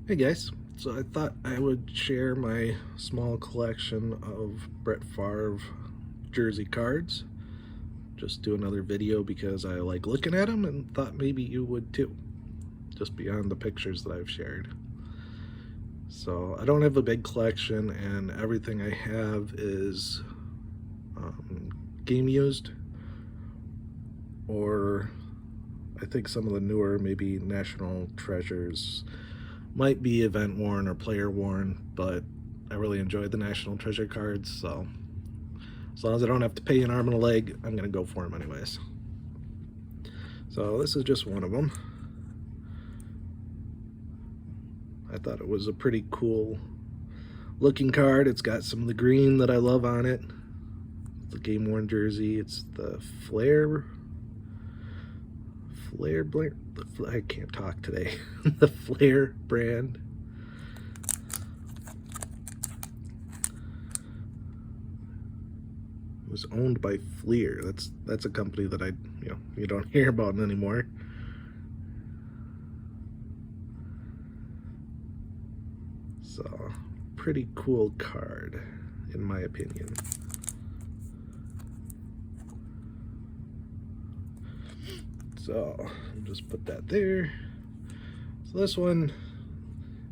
Hey guys, so I thought I would share my small collection of Brett Favre jersey cards. Just do another video because I like looking at them and thought maybe you would too, just beyond the pictures that I've shared. So I don't have a big collection and everything I have is game used, or I think some of the newer, maybe National Treasures, might be event worn or player worn, but I really enjoyed the National Treasure cards, so as long as I don't have to pay an arm and a leg, I'm gonna go for them anyways. So this is just one of them. I thought it was a pretty cool looking card. It's got some of the green that I love on it. The game worn jersey. It's the I can't talk today. The Flair brand. It was owned by Fleer. That's a company that you don't hear about anymore. So pretty cool card in my opinion. So I'll just put that there. So this one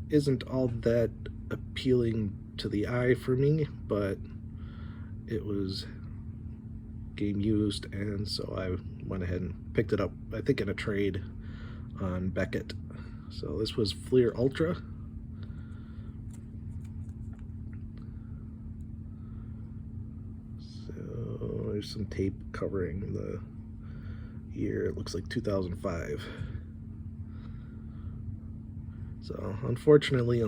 isn't all that appealing to the eye for me, but it was game used, and so I went ahead and picked it up, I think in a trade on Beckett. So this was Fleer Ultra. So there's some tape covering the year. It looks like 2005. So unfortunately,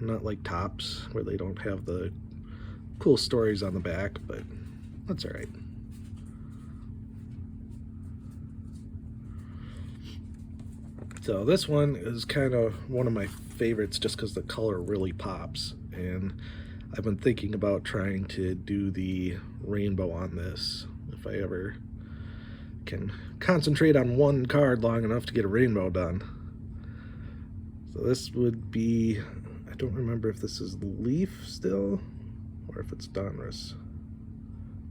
not like Topps where they don't have the cool stories on the back, but that's all right. So this one is kind of one of my favorites just because the color really pops, and I've been thinking about trying to do the rainbow on this if I ever can concentrate on one card long enough to get a rainbow done. So this would be, I don't remember if this is Leaf still or if it's Donruss.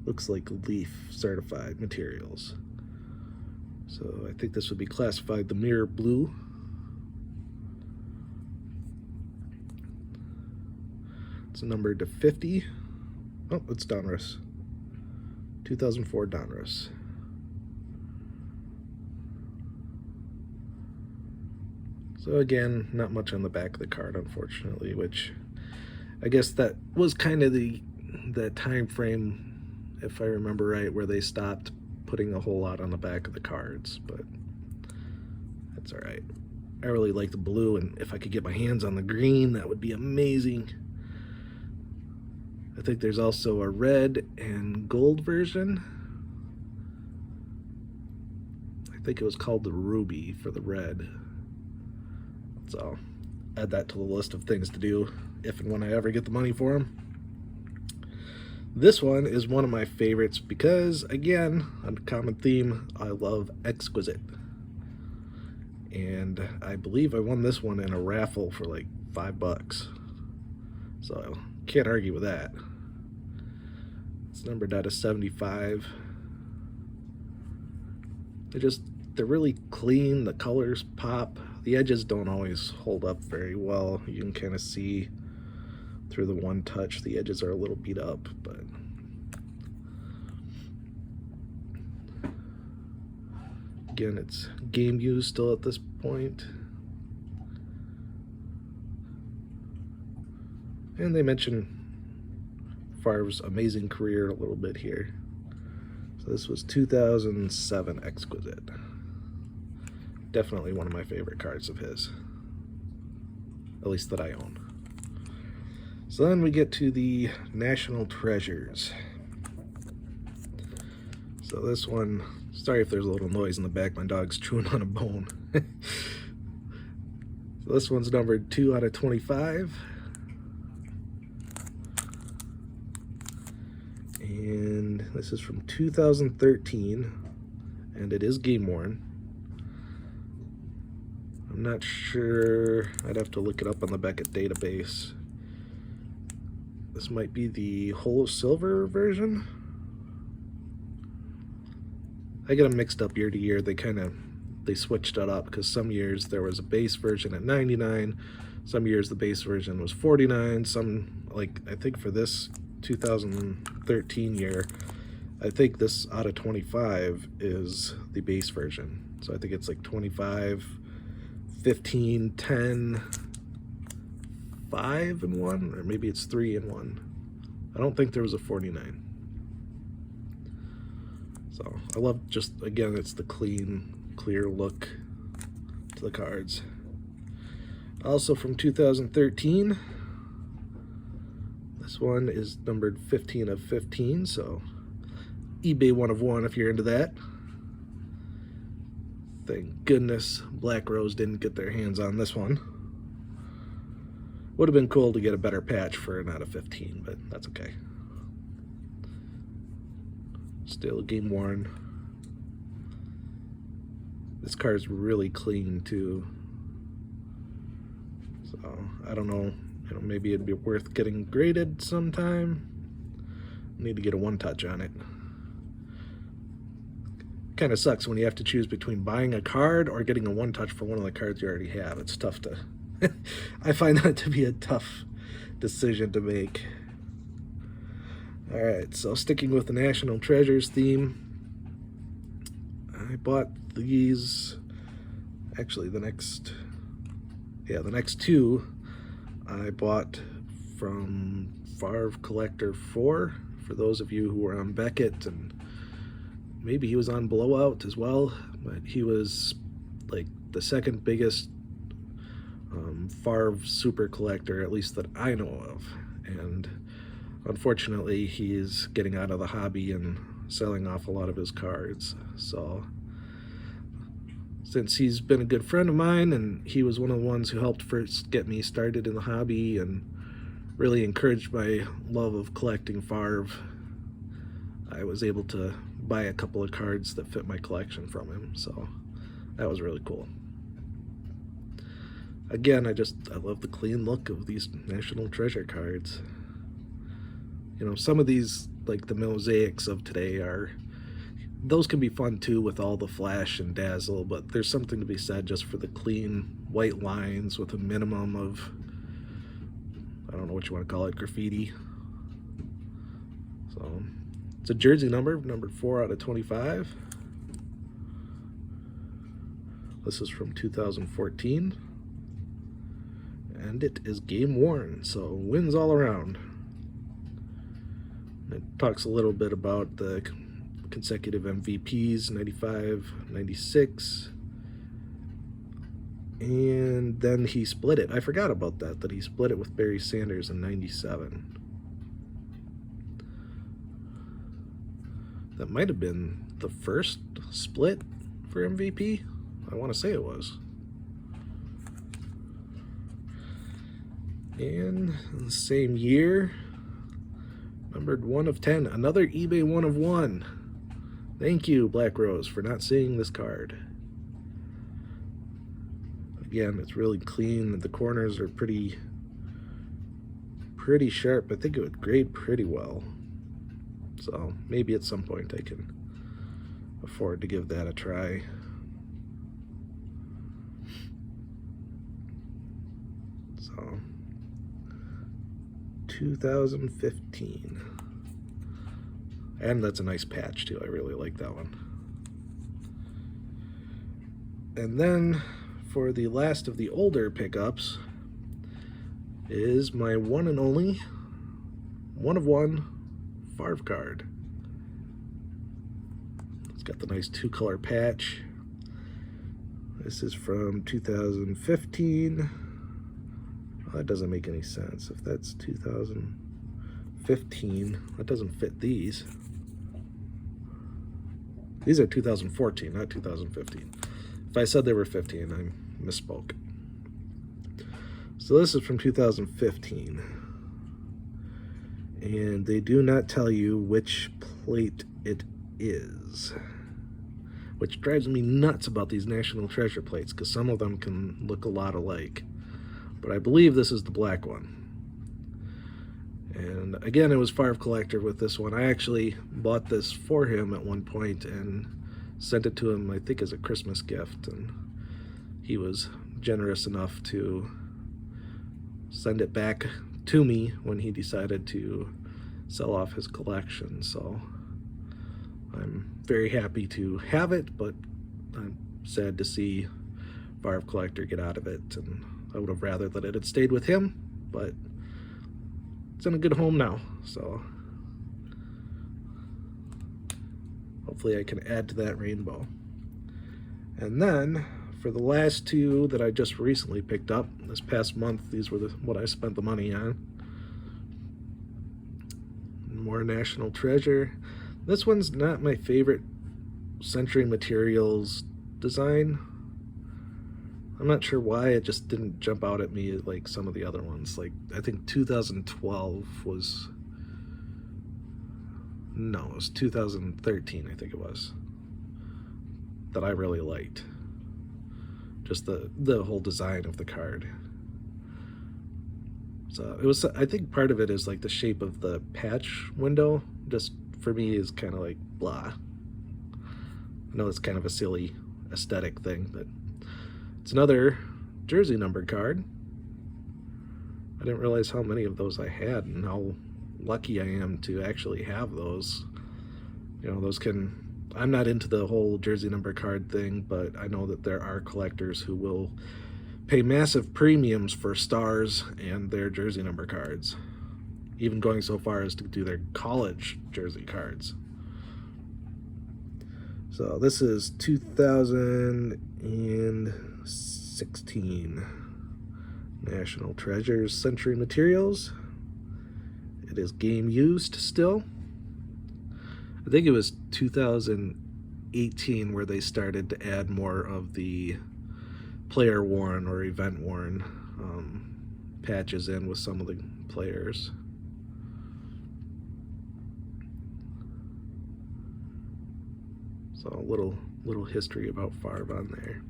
Looks like Leaf certified materials. So I think this would be classified the mirror blue. It's numbered to 50. Oh, it's Donruss. 2004 Donruss. So again, not much on the back of the card, unfortunately, which I guess that was kind of the time frame, if I remember right, where they stopped putting a whole lot on the back of the cards, but that's all right. I really like the blue, and if I could get my hands on the green, that would be amazing. I think there's also a red and gold version. I think it was called the Ruby for the red. So add that to the list of things to do if and when I ever get the money for them. This one is one of my favorites because, again, a common theme, I love exquisite. And I believe I won this one in a raffle for like $5. So can't argue with that. It's numbered out of 75. They're really clean, the colors pop. The edges don't always hold up very well. You can kind of see through the one touch the edges are a little beat up, but again, it's game used still at this point. And they mention Favre's amazing career a little bit here. So this was 2007 Exquisite. Definitely one of my favorite cards of his, at least that I own. So then we get to the National Treasures. So this one, sorry if there's a little noise in the back, my dog's chewing on a bone. So this one's numbered 2 out of 25. And this is from 2013, and it is game worn. I'm not sure. I'd have to look it up on the Beckett database. This might be the Holo Silver version. I get them mixed up year to year. They switched it up because some years there was a base version at 99. Some years the base version was 49. Some, like I think for this 2013 year, I think this out of 25 is the base version. So I think it's like 25, 15, 10, 5 and 1, or maybe it's 3 and 1. I don't think there was a 49. So I love, just again, it's the clean, clear look to the cards. Also from 2013, this one is numbered 15 of 15, so eBay 1 of 1 if you're into that. Thank goodness Black Rose didn't get their hands on this one. Would have been cool to get a better patch for an out of 15, but that's okay. Still game worn. This card's really clean too. So I don't know, maybe it'd be worth getting graded sometime. Need to get a one-touch on it. Kind of sucks when you have to choose between buying a card or getting a one-touch for one of the cards you already have. It's tough to I find that to be a tough decision to make. Alright, so sticking with the National Treasures theme, I bought these, actually the next two I bought from Favre Collector 4, for those of you who were on Beckett, and maybe he was on Blowout as well, but he was like the second biggest Favre super collector, at least that I know of, and unfortunately he's getting out of the hobby and selling off a lot of his cards. So since he's been a good friend of mine, and he was one of the ones who helped first get me started in the hobby and really encouraged my love of collecting Favre, I was able to buy a couple of cards that fit my collection from him, so that was really cool. Again, I love the clean look of these National Treasure cards. Some of these, like the mosaics of today, those can be fun too with all the flash and dazzle, but there's something to be said just for the clean white lines with a minimum of, I don't know what you want to call it, graffiti. So it's a jersey numbered 4 out of 25. This is from 2014. And it is game worn, so wins all around. It talks a little bit about the consecutive MVPs, 95, 96. And then he split it. I forgot about that he split it with Barry Sanders in 97. That might have been the first split for MVP. I want to say it was. And in the same year, numbered 1 of 10, another eBay 1 of 1. Thank you, Black Rose, for not seeing this card. Again, it's really clean. The corners are pretty sharp. I think it would grade pretty well. So maybe at some point I can afford to give that a try. So 2015, and that's a nice patch too. I really like that one. And then for the last of the older pickups is my one and only 1 of 1 Favre card. It's got the nice 2-color patch. This is from 2015. That doesn't make any sense. If that's 2015, that doesn't fit these. These are 2014, not 2015. If I said they were 15, I misspoke. So this is from 2015. And they do not tell you which plate it is, which drives me nuts about these National Treasure plates, because some of them can look a lot alike. But I believe this is the black one. And again, it was Favre Collector with this one. I actually bought this for him at one point and sent it to him, I think, as a Christmas gift. And he was generous enough to send it back to me when he decided to sell off his collection. So I'm very happy to have it, but I'm sad to see Favre Collector get out of it. And I would have rather that it had stayed with him, but it's in a good home now, so hopefully I can add to that rainbow. And then for the last two that I just recently picked up this past month, these were what I spent the money on. More National Treasure. This one's not my favorite Century Materials design. I'm not sure why it just didn't jump out at me like some of the other ones. Like, I think 2012 was... No, it was 2013, I think it was, that I really liked. Just the whole design of the card. So it was, I think part of it is like the shape of the patch window, just for me is kind of like blah. I know it's kind of a silly aesthetic thing, but it's another jersey number card. I didn't realize how many of those I had and how lucky I am to actually have those. You know, those can... I'm not into the whole jersey number card thing, but I know that there are collectors who will pay massive premiums for stars and their jersey number cards, even going so far as to do their college jersey cards. So this is 2016 National Treasures Century Materials. It is game used still. I think it was 2018 where they started to add more of the player worn or event worn patches in with some of the players. So a little history about Favre on there.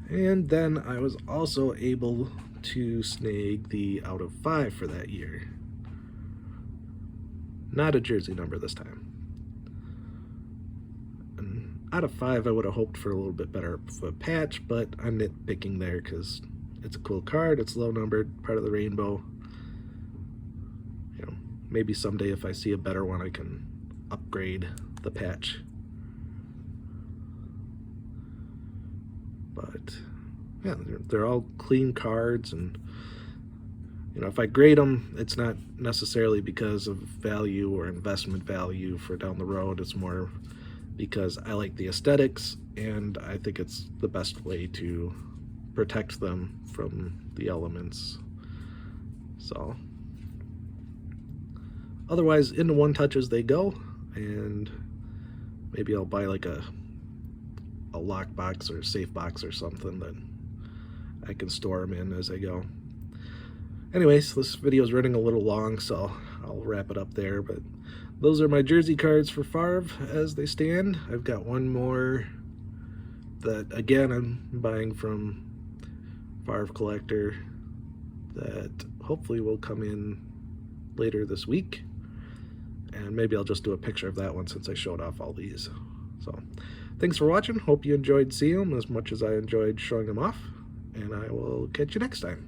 And then I was also able to snag the out of 5 for that year. Not a jersey number this time. And out of 5, I would have hoped for a little bit better of a patch, but I'm nitpicking there because it's a cool card, it's low numbered, part of the rainbow. You know, maybe someday if I see a better one, I can upgrade the patch. But yeah, they're all clean cards, and you know, if I grade them, it's not necessarily because of value or investment value for down the road. It's more because I like the aesthetics, and I think it's the best way to protect them from the elements. So otherwise, into one touches they go, and maybe I'll buy like a lock box or safe box or something that I can store them in as I go. Anyways, this video is running a little long, so I'll wrap it up there. But those are my jersey cards for Favre as they stand. I've got one more that, again, I'm buying from Favre Collector that hopefully will come in later this week. And maybe I'll just do a picture of that one since I showed off all these. So thanks for watching. Hope you enjoyed seeing them as much as I enjoyed showing them off. And I will catch you next time.